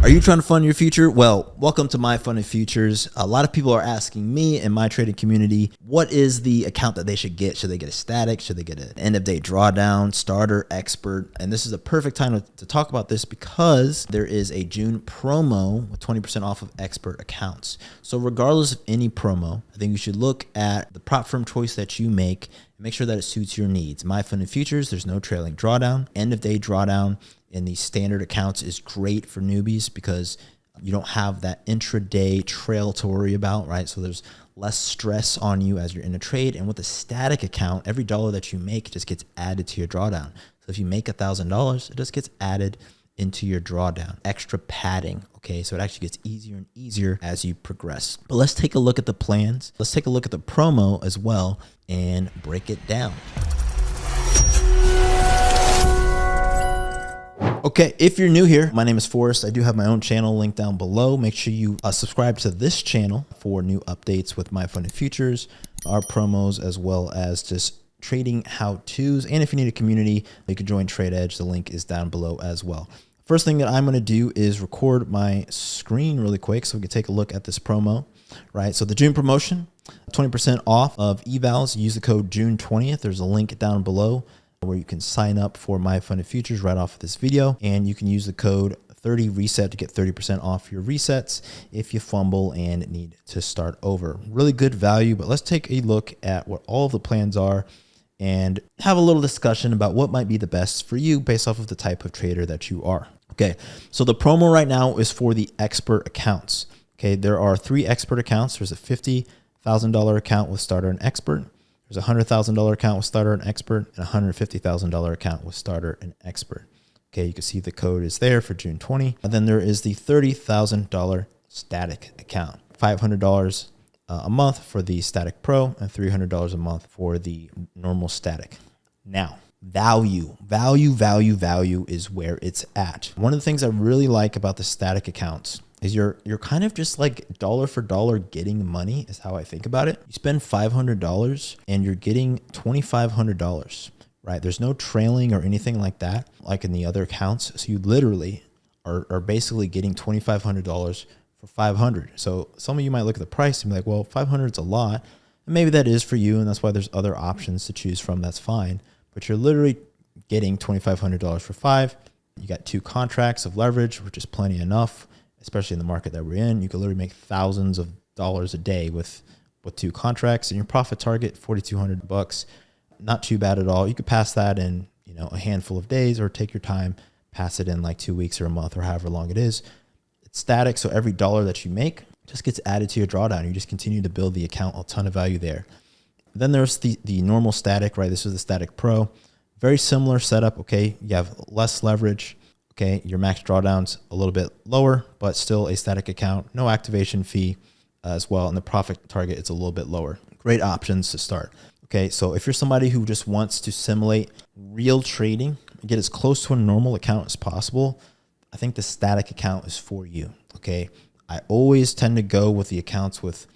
Are you trying to fund your future? Well, welcome to MyFundedFutures. A lot of people are asking me in my trading community, what is the account that they should get? Should they get a static? Should they get an end of day drawdown, starter, expert? And this is a perfect time to talk about this because there is a June promo with 20% off of expert accounts. So regardless of any promo, I think you should look at the prop firm choice that you make and make sure that it suits your needs. MyFundedFutures, there's no trailing drawdown, end of day drawdown. In these standard accounts is great for newbies because you don't have that intraday trail to worry about, right? So there's less stress on you as you're in a trade. And with a static account, every dollar that you make just gets added to your drawdown. So if you make $1,000, it just gets added into your drawdown. Extra padding, okay? So it actually gets easier and easier as you progress. But let's take a look at the plans. Let's take a look at the promo as well and break it down. Okay, if you're new here, my name is Forrest. I do have my own channel linked down below. Make sure you subscribe to this channel for new updates with MyFundedFutures, our promos, as well as just trading how-tos. And if you need a community, you can join Trade Edge. The link is down below as well. First thing that I'm going to do is record my screen really quick so we can take a look at this promo, right? So the June promotion, 20% off of evals. Use the code June 20th. There's a link down below where you can sign up for MyFundedFutures right off of this video. And you can use the code 30RESET to get 30% off your resets if you fumble and need to start over. Really good value, but let's take a look at what all of the plans are and have a little discussion about what might be the best for you based off of the type of trader that you are. Okay, so the promo right now is for the expert accounts. Okay, there are 3 expert accounts. There's a $50,000 account with starter and expert. There's a $100,000 account with starter and expert and a $150,000 account with starter and expert. Okay, you can see the code is there for June 20. And then there is the $30,000 static account, $500 a month for the static pro and $300 a month for the normal static. Now, value is where it's at. One of the things I really like about the static accounts is you're kind of just like dollar for dollar getting money is how I think about it. You spend $500 and you're getting $2,500, right? There's no trailing or anything like that, like in the other accounts. So you literally are basically getting $2,500 for $500. So some of you might look at the price and be like, well, $500 is a lot. And maybe that is for you. And that's why there's other options to choose from. That's fine. But you're literally getting $2,500 for $5. You got 2 contracts of leverage, which is plenty enough. Especially in the market that we're in, you can literally make thousands of dollars a day with 2 contracts, and your profit target $4,200. Not too bad at all. You could pass that in, a handful of days, or take your time, pass it in like 2 weeks or a month or however long it is. It's static, so every dollar that you make just gets added to your drawdown. You just continue to build the account, a ton of value there. Then there's the normal static, right? This is the static pro. Very similar setup. Okay, you have less leverage. Okay, your max drawdown's a little bit lower, but still a static account, no activation fee as well. And the profit target, it's a little bit lower. Great options to start. Okay, so if you're somebody who just wants to simulate real trading, get as close to a normal account as possible, I think the static account is for you. Okay, I always tend to go with the accounts with,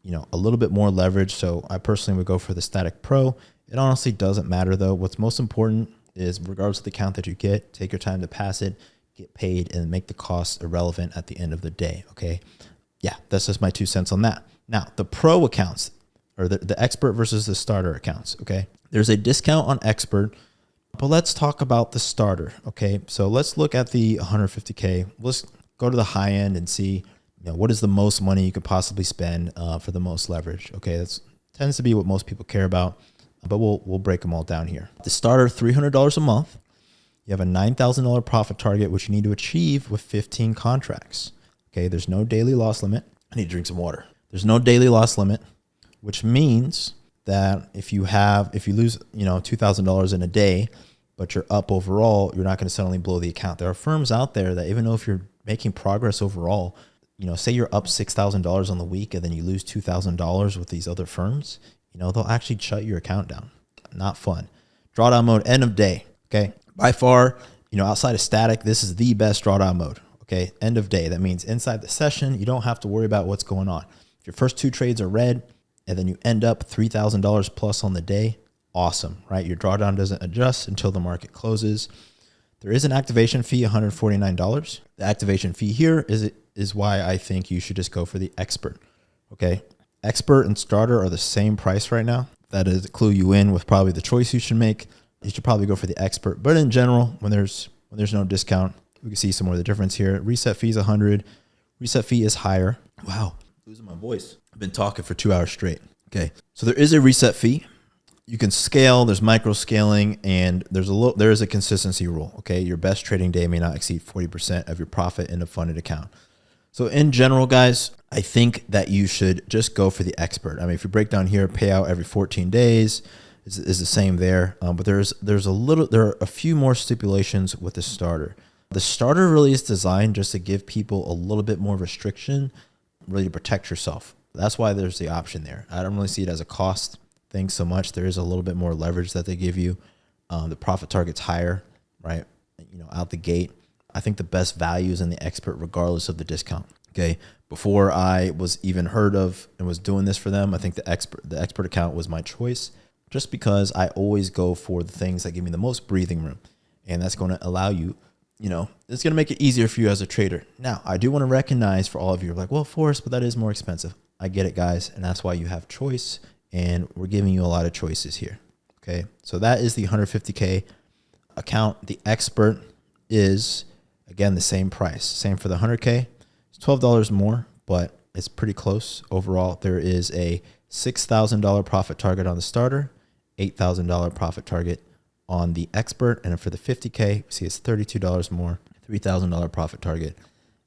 a little bit more leverage. So I personally would go for the static pro. It honestly doesn't matter though. What's most important is regardless of the account that you get, take your time to pass it, get paid, and make the cost irrelevant at the end of the day, okay? Yeah, that's just my 2 cents on that. Now, the pro accounts, or the expert versus the starter accounts, okay? There's a discount on expert, but let's talk about the starter, okay? So let's look at the 150K. Let's go to the high end and see, what is the most money you could possibly spend for the most leverage, okay? That tends to be what most people care about. But we'll break them all down here. The starter, $300 a month. You have a $9,000 profit target, which you need to achieve with 15 contracts. Okay, there's no daily loss limit. I need to drink some water. There's no daily loss limit, which means that if you lose, $2,000 in a day, but you're up overall, you're not going to suddenly blow the account. There are firms out there that even though if you're making progress overall, say you're up $6,000 on the week and then you lose $2,000 with these other firms, they'll actually shut your account down. Not fun. Drawdown mode, end of day. Okay. By far, outside of static, this is the best drawdown mode. Okay. End of day. That means inside the session, you don't have to worry about what's going on. If your first 2 trades are red and then you end up $3,000 plus on the day, awesome, right? Your drawdown doesn't adjust until the market closes. There is an activation fee, $149. The activation fee here is why I think you should just go for the expert. Okay. Expert and starter are the same price right now. That is clue you in with probably the choice you should make. You should probably go for the expert. But in general, when there's no discount, we can see some more of the difference here. Reset fee is $100. Reset fee is higher. Wow, losing my voice. I've been talking for 2 hours straight. Okay, so there is a reset fee. You can scale. There's micro scaling, and there is a consistency rule. Okay, your best trading day may not exceed 40% of your profit in a funded account. So in general, guys, I think that you should just go for the expert. I mean, if you break down here, payout every 14 days is the same there. But there are a few more stipulations with the starter. The starter really is designed just to give people a little bit more restriction, really to protect yourself. That's why there's the option there. I don't really see it as a cost thing so much. There is a little bit more leverage that they give you. The profit target's higher, right? Out the gate. I think the best value is in the expert regardless of the discount. Okay. Before I was even heard of and was doing this for them, I think the expert account was my choice just because I always go for the things that give me the most breathing room. And that's going to allow you, it's going to make it easier for you as a trader. Now, I do want to recognize for all of you, like, well, Forrest, but that is more expensive. I get it, guys. And that's why you have choice. And we're giving you a lot of choices here. Okay. So that is the 150K account. The expert is, again, the same price. Same for the 100K. It's $12 more, but it's pretty close. Overall, there is a $6,000 profit target on the starter, $8,000 profit target on the expert. And for the 50K, see it's $32 more, $3,000 profit target,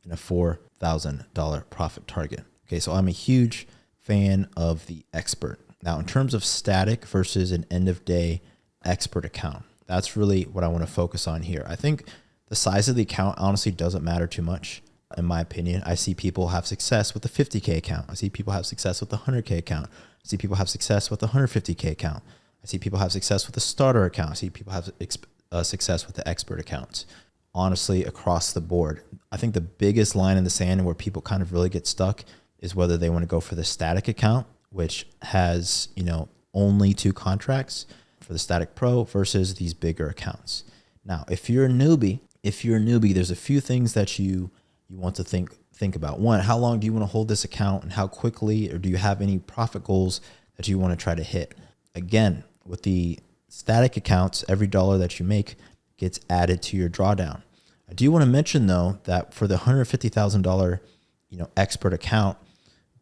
and a $4,000 profit target. Okay, so I'm a huge fan of the expert. Now, in terms of static versus an end of day expert account, that's really what I want to focus on here. I think the size of the account honestly doesn't matter too much. In my opinion, I see people have success with the 50K account. I see people have success with the 100K account. I see people have success with the 150K account. I see people have success with the starter account. I see people have success with the expert accounts. Honestly, across the board, I think the biggest line in the sand and where people kind of really get stuck is whether they want to go for the static account, which has, only 2 contracts for the Static Pro versus these bigger accounts. Now, if you're a newbie, there's a few things that you want to think about. One, how long do you want to hold this account and how quickly, or do you have any profit goals that you want to try to hit? Again, with the static accounts, every dollar that you make gets added to your drawdown. I do want to mention though, that for the $150,000, expert account,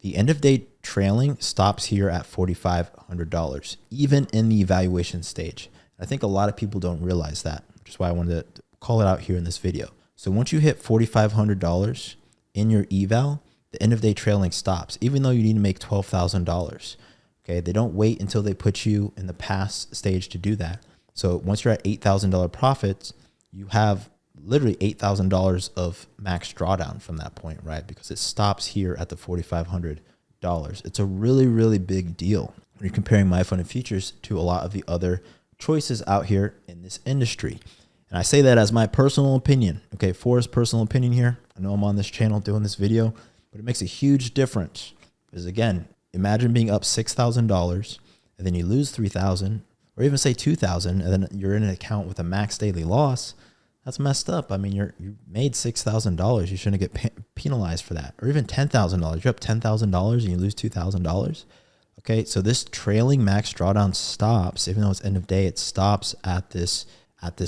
the end of day trailing stops here at $4,500, even in the evaluation stage. I think a lot of people don't realize that, which is why I wanted to call it out here in this video. So once you hit $4,500 in your eval, the end of day trailing stops, even though you need to make $12,000. Okay. They don't wait until they put you in the pass stage to do that. So once you're at $8,000 profits, you have literally $8,000 of max drawdown from that point, right? Because it stops here at the $4,500. It's a really, really big deal when you're comparing MyFundedFutures to a lot of the other choices out here in this industry. And I say that as my personal opinion. Okay, Forrest's personal opinion here. I know I'm on this channel doing this video, but it makes a huge difference. Because again, imagine being up $6,000 and then you lose $3,000 or even say $2,000 and then you're in an account with a max daily loss. That's messed up. I mean, you made $6,000. You shouldn't get penalized for that. Or even $10,000. You're up $10,000 and you lose $2,000. Okay, so this trailing max drawdown stops, even though it's end of day, it stops at this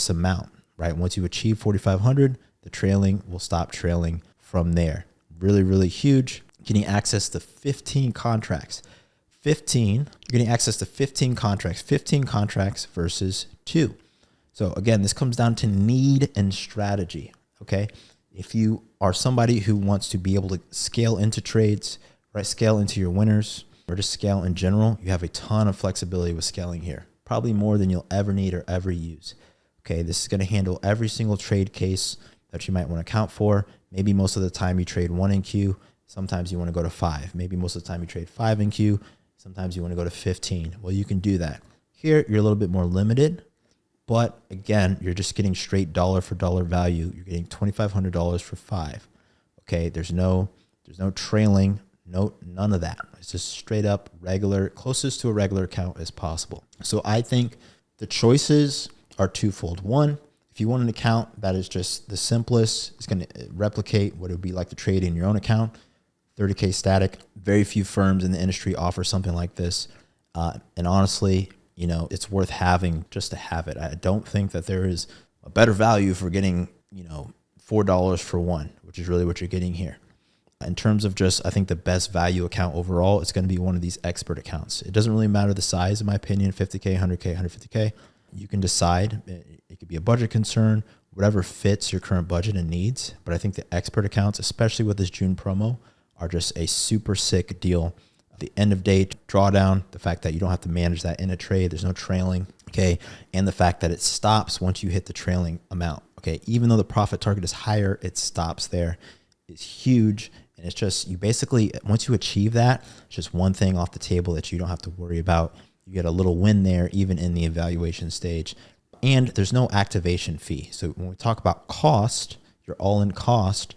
amount, right? Once you achieve 4,500, the trailing will stop trailing from there. Really, really huge. Getting access to 15 contracts. You're getting access to 15 contracts versus 2. So again, this comes down to need and strategy, okay? If you are somebody who wants to be able to scale into trades, right? Scale into your winners, or just scale in general, you have a ton of flexibility with scaling here. Probably more than you'll ever need or ever use. Okay, this is gonna handle every single trade case that you might wanna account for. Maybe most of the time you trade 1 in Q, sometimes you wanna go to 5. Maybe most of the time you trade 5 in Q, sometimes you wanna go to 15. Well, you can do that. Here, you're a little bit more limited. But again, you're just getting straight dollar for dollar value. You're getting $2,500 for 5. Okay, there's no trailing, none of that. It's just straight up regular, closest to a regular account as possible. So I think the choices are twofold. One, If you want an account that is just the simplest, it's going to replicate what it would be like to trade in your own account, 30K static. Very few firms in the industry offer something like this. And honestly, you know, it's worth having just to have it. I don't think that there is a better value for getting, you know, $4 for one, which is really what you're getting here. In terms of just, I think the best value account overall, it's going to be one of these expert accounts. It doesn't really matter the size, in my opinion, 50K, 100K, 150K. You can decide. It could be a budget concern, whatever fits your current budget and needs. But I think the expert accounts, especially with this June promo, are just a super sick deal. The end of day drawdown, the fact that you don't have to manage that in a trade, there's no trailing, okay, and the fact that it stops once you hit the trailing amount, okay. Even though the profit target is higher, it stops there. It's huge. And it's just, you basically, once you achieve that, it's just one thing off the table that you don't have to worry about. You get a little win there, even in the evaluation stage. And there's no activation fee. So when we talk about cost, your all-in cost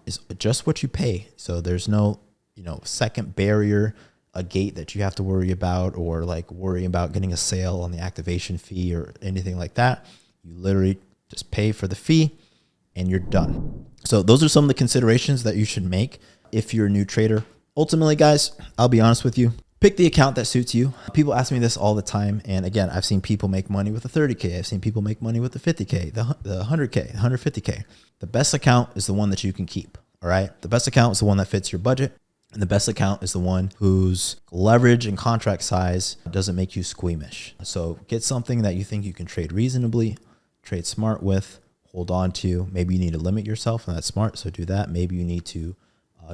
is just what you pay. So there's no, you know, second barrier, a gate that you have to worry about, or like worry about getting a sale on the activation fee or anything like that. You literally just pay for the fee and you're done. So those are some of the considerations that you should make if you're a new trader. Ultimately, guys, I'll be honest with you. Pick the account that suits you. People ask me this all the time. And again, I've seen people make money with the 30K. I've seen people make money with the 50K, the 100K, 150K. The best account is the one that you can keep. All right. The best account is the one that fits your budget. And the best account is the one whose leverage and contract size doesn't make you squeamish. So get something that you think you can trade reasonably, trade smart with, hold on to. Maybe you need to limit yourself, and that's smart, so do that. Maybe you need to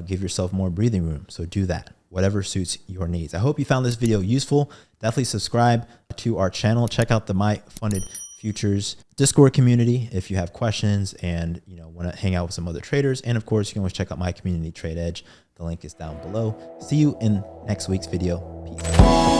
give yourself more breathing room, so do that. Whatever suits your needs. I hope you found this video useful. Definitely subscribe to our channel. Check out the MyFundedFutures Discord community if you have questions and, you know, want to hang out with some other traders. And of course, you can always check out my community, Trade Edge. The link is down below. See you in next week's video. Peace.